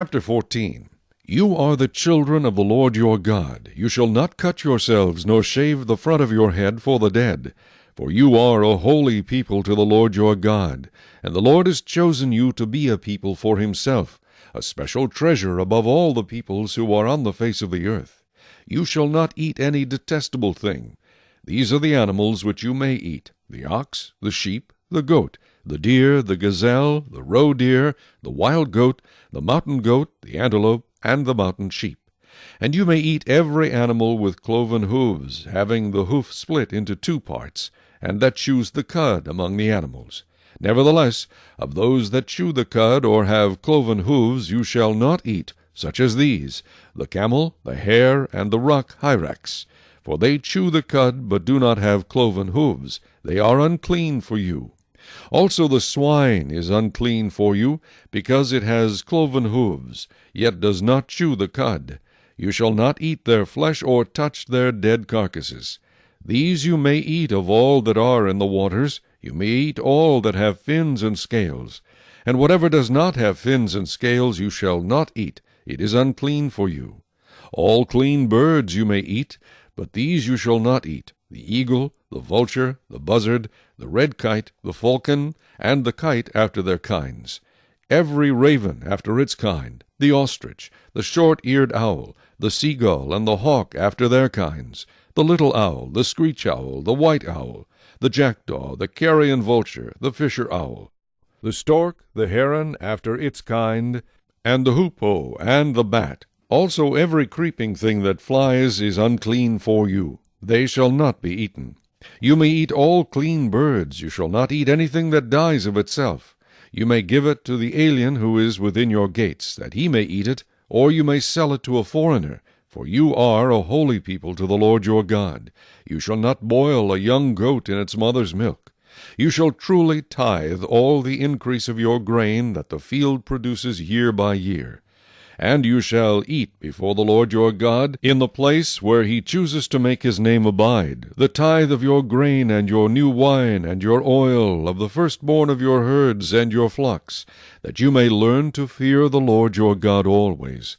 Chapter 14. You are the children of the Lord your God. You shall not cut yourselves, nor shave the front of your head for the dead. For you are a holy people to the Lord your God. And the Lord has chosen you to be a people for himself, a special treasure above all the peoples who are on the face of the earth. You shall not eat any detestable thing. These are the animals which you may eat: the ox, the sheep, the goat, the deer, the gazelle, the roe deer, the wild goat, the mountain goat, the antelope, and the mountain sheep. And you may eat every animal with cloven hooves, having the hoof split into 2 parts, and that chews the cud among the animals. Nevertheless, of those that chew the cud or have cloven hooves you shall not eat, such as these: the camel, the hare, and the rock hyrax. For they chew the cud, but do not have cloven hooves. They are unclean for you. Also the swine is unclean for you, because it has cloven hooves, yet does not chew the cud. You shall not eat their flesh or touch their dead carcasses. These you may eat of all that are in the waters. You may eat all that have fins and scales. And whatever does not have fins and scales you shall not eat. It is unclean for you. All clean birds you may eat, but these you shall not eat: the eagle, the vulture, the buzzard, the red kite, the falcon, and the kite after their kinds, every raven after its kind, the ostrich, the short-eared owl, the seagull, and the hawk after their kinds, the little owl, the screech owl, the white owl, the jackdaw, the carrion vulture, the fisher owl, the stork, the heron after its kind, and the hoopoe, and the bat. Also every creeping thing that flies is unclean for you. They shall not be eaten. You may eat all clean birds. You shall not eat anything that dies of itself. You may give it to the alien who is within your gates, that he may eat it, or you may sell it to a foreigner. For you are a holy people to the Lord your God. You shall not boil a young goat in its mother's milk. You shall truly tithe all the increase of your grain that the field produces year by year. And you shall eat before the Lord your God, in the place where he chooses to make his name abide, the tithe of your grain and your new wine and your oil, of the firstborn of your herds and your flocks, that you may learn to fear the Lord your God always.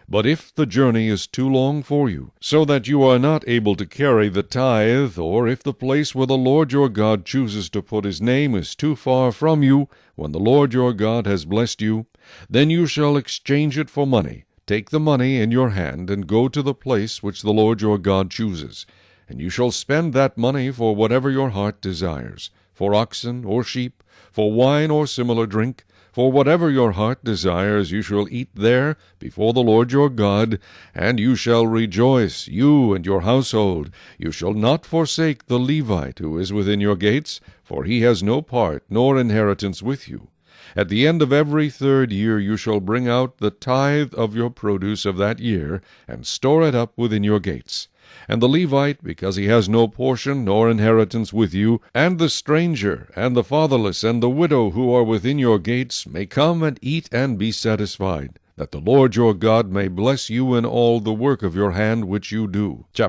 But if the journey is too long for you, so that you are not able to carry the tithe, or if the place where the Lord your God chooses to put his name is too far from you, when the Lord your God has blessed you, then you shall exchange it for money. Take the money in your hand, and go to the place which the Lord your God chooses. And you shall spend that money for whatever your heart desires, for oxen or sheep, for wine or similar drink. For whatever your heart desires you shall eat there before the Lord your God, and you shall rejoice, you and your household. You shall not forsake the Levite who is within your gates, for he has no part nor inheritance with you. At the end of every 3rd year you shall bring out the tithe of your produce of that year, and store it up within your gates. And the Levite, because he has no portion nor inheritance with you, and the stranger, and the fatherless, and the widow who are within your gates, may come and eat and be satisfied, that the Lord your God may bless you in all the work of your hand which you do.